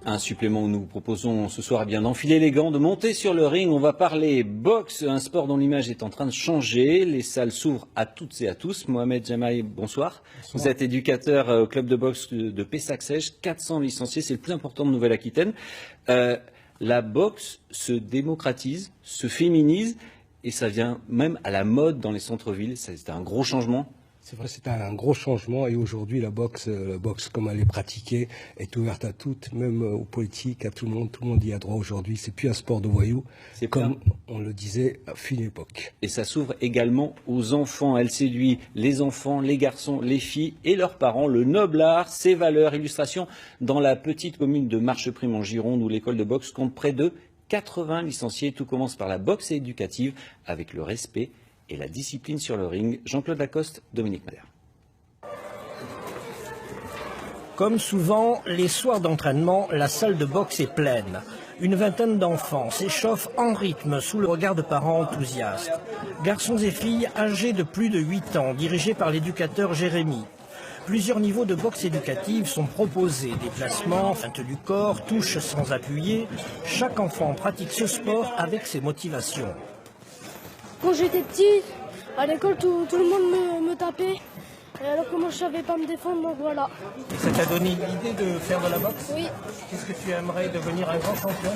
Un supplément où nous vous proposons ce soir bien d'enfiler les gants, de monter sur le ring. On va parler boxe, un sport dont l'image est en train de changer. Les salles s'ouvrent à toutes et à tous. Mohamed Jamaï, bonsoir. Vous êtes éducateur au club de boxe de Pessac-Seiche, 400 licenciés, c'est le plus important de Nouvelle-Aquitaine. La boxe se démocratise, se féminise et ça vient même à la mode dans les centres-villes. C'est un gros changement. C'est vrai, c'est un gros changement et aujourd'hui la boxe comme elle est pratiquée est ouverte à toutes, même aux politiques, à tout le monde y a droit aujourd'hui. C'est plus un sport de voyous, c'est comme on le disait à une époque. Et ça s'ouvre également aux enfants. Elle séduit les enfants, les garçons, les filles et leurs parents. Le noble art, ses valeurs, illustration dans la petite commune de Marcheprime en Gironde où l'école de boxe compte près de 80 licenciés. Tout commence par la boxe éducative avec le respect et la discipline sur le ring. Jean-Claude Lacoste, Dominique Madère. Comme souvent, les soirs d'entraînement, la salle de boxe est pleine. Une vingtaine d'enfants s'échauffent en rythme sous le regard de parents enthousiastes. Garçons et filles âgés de plus de 8 ans, dirigés par l'éducateur Jérémy. Plusieurs niveaux de boxe éducative sont proposés. Déplacements, feintes du corps, touches sans appuyer. Chaque enfant pratique ce sport avec ses motivations. Quand j'étais petit, à l'école, tout le monde me tapait, alors que moi je savais pas me défendre, donc voilà. Et ça t'a donné l'idée de faire de la boxe? Oui. Qu'est-ce que tu aimerais devenir un grand champion?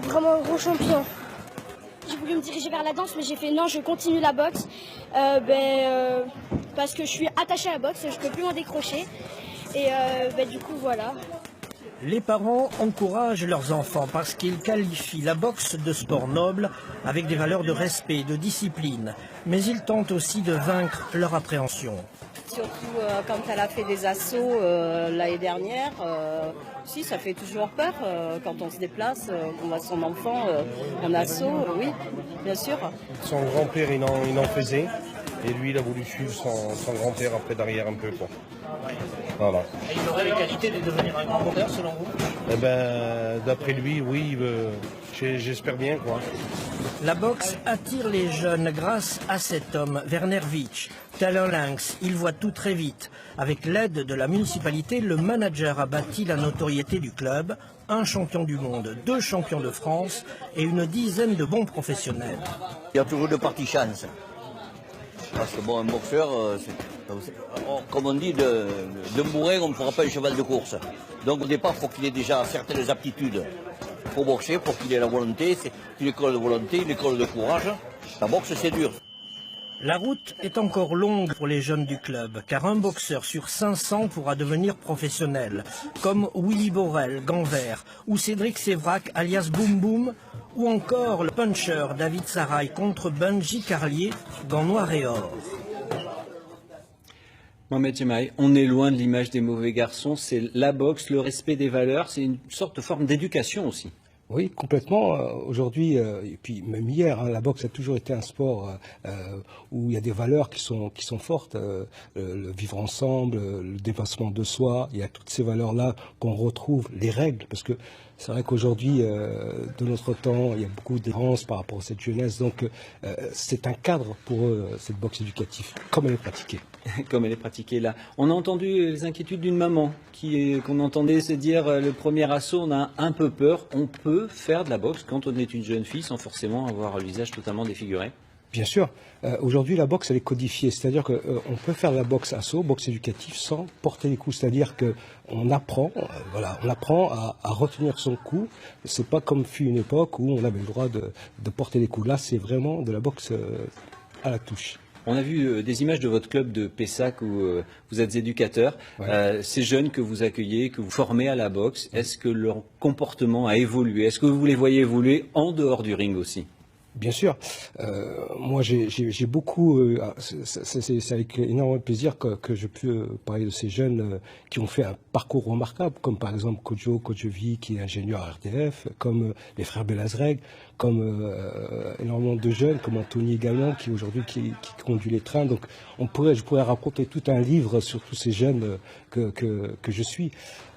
Vraiment un gros champion. J'ai voulu me diriger vers la danse, mais j'ai fait non, je continue la boxe, parce que je suis attachée à la boxe, je peux plus m'en décrocher, et du coup voilà. Les parents encouragent leurs enfants parce qu'ils qualifient la boxe de sport noble avec des valeurs de respect, de discipline. Mais ils tentent aussi de vaincre leur appréhension. Surtout quand elle a fait des assauts l'année dernière, si ça fait toujours peur quand on se déplace, qu'on voit son enfant en assaut, oui, bien sûr. Son grand-père il en faisait et lui il a voulu suivre son grand-père après derrière un peu quoi. Voilà. Et il aurait les qualités de devenir un grand boxeur selon vous? Eh ben, d'après lui, oui, j'espère bien quoi. La boxe attire les jeunes grâce à cet homme, Werner Witsch. Tel un lynx, il voit tout très vite. Avec l'aide de la municipalité, le manager a bâti la notoriété du club. Un champion du monde, 2 champions de France et une dizaine de bons professionnels. Il y a toujours de parties chance. Parce que bon, un boxeur, comme on dit, de bourrin, on ne fera pas un cheval de course. Donc au départ, il faut qu'il ait déjà certaines aptitudes pour boxer, pour qu'il ait la volonté. C'est une école de volonté, une école de courage. La boxe, c'est dur. La route est encore longue pour les jeunes du club, car un boxeur sur 500 pourra devenir professionnel, comme Willy Borel, gant vert, ou Cédric Sévrac, alias Boum Boum, ou encore le puncher David Saraï contre Benji Carlier, gant noir et or. Mohamed Jamaï, on est loin de l'image des mauvais garçons, c'est la boxe, le respect des valeurs, c'est une sorte de forme d'éducation aussi. Oui, complètement. Aujourd'hui, et puis même hier, la boxe a toujours été un sport où il y a des valeurs qui sont fortes. Le vivre ensemble, le dépassement de soi, il y a toutes ces valeurs-là qu'on retrouve, les règles, parce que c'est vrai qu'aujourd'hui, de notre temps, il y a beaucoup d'errance par rapport à cette jeunesse. Donc, c'est un cadre pour eux, cette boxe éducative, comme elle est pratiquée. Comme elle est pratiquée là. On a entendu les inquiétudes d'une maman qu'on entendait se dire le premier assaut, on a un peu peur. On peut faire de la boxe quand on est une jeune fille sans forcément avoir le visage totalement défiguré. Bien sûr. Aujourd'hui, la boxe, elle est codifiée. C'est-à-dire qu'on peut faire de la boxe assaut, boxe éducative, sans porter les coups. C'est-à-dire qu'on apprend, on apprend à retenir son coup. C'est pas comme fut une époque où on avait le droit de porter les coups. Là, c'est vraiment de la boxe à la touche. On a vu des images de votre club de Pessac où vous êtes éducateur. Ouais. Ces jeunes que vous accueillez, que vous formez à la boxe, est-ce que leur comportement a évolué? Est-ce que vous les voyez évoluer en dehors du ring aussi? Bien sûr. Moi, j'ai beaucoup. C'est avec énormément de plaisir que je peux parler de ces jeunes qui ont fait un parcours remarquable, comme par exemple Kojovi, qui est ingénieur à RTF, comme les frères Belazreg, comme énormément de jeunes, comme Anthony également, qui aujourd'hui qui conduit les trains. Donc, je pourrais raconter tout un livre sur tous ces jeunes que je suis.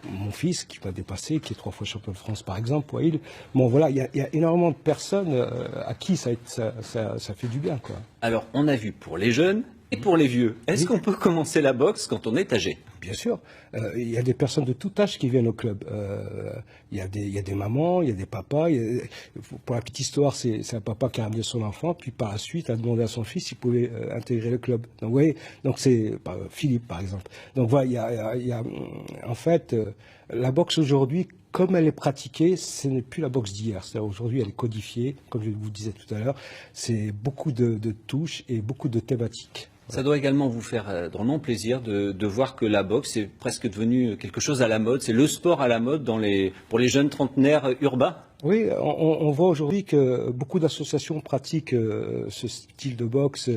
Mon fils qui m'a dépassé, qui est 3 fois champion de France par exemple, Waïl. Bon voilà, il y a énormément de personnes à qui ça fait du bien, quoi. Alors on a vu pour les jeunes et pour les vieux. Est-ce qu'on peut commencer la boxe quand on est âgé? Bien sûr, il y a des personnes de tout âge qui viennent au club. Il y a des mamans, il y a des papas. Pour la petite histoire, c'est un papa qui a amené son enfant, puis par la suite a demandé à son fils s'il pouvait intégrer le club. Donc, vous voyez, donc c'est Philippe par exemple. Donc voilà, en fait, la boxe aujourd'hui, comme elle est pratiquée, ce n'est plus la boxe d'hier. C'est-à-dire aujourd'hui, elle est codifiée, comme je vous disais tout à l'heure. C'est beaucoup de touches et beaucoup de thématiques. Ça doit également vous faire drôlement plaisir de voir que la boxe est presque devenue quelque chose à la mode. C'est le sport à la mode pour les jeunes trentenaires urbains. Oui, on voit aujourd'hui que beaucoup d'associations pratiquent ce style de boxe,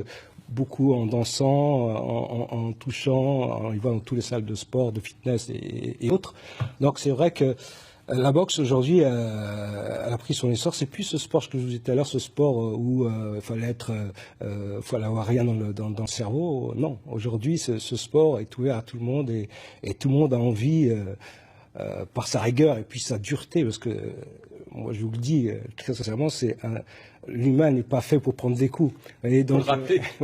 beaucoup en dansant, en touchant, ils vont dans toutes les salles de sport, de fitness et autres. Donc c'est vrai que la boxe aujourd'hui, elle a pris son essor. C'est plus ce sport que je vous disais tout à l'heure, ce sport où il fallait avoir rien dans le cerveau. Non, aujourd'hui, ce sport est ouvert à tout le monde et tout le monde a envie, par sa rigueur et puis sa dureté, parce que moi je vous le dis très sincèrement, l'humain n'est pas fait pour prendre des coups. Et donc,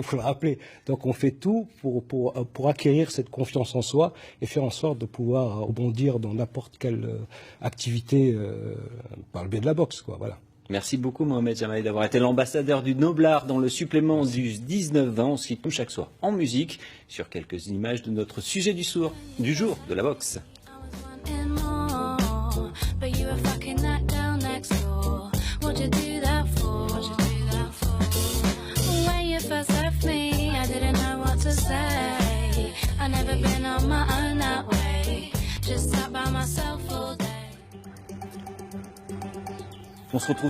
faut le rappeler. Donc on fait tout pour acquérir cette confiance en soi et faire en sorte de pouvoir rebondir dans n'importe quelle activité par le biais de la boxe, quoi. Voilà. Merci beaucoup Mohamed Jamaï d'avoir été l'ambassadeur du Noblard dans le supplément du 19-20. On se quitte chaque soir en musique sur quelques images de notre sujet du jour de la boxe. On se retrouve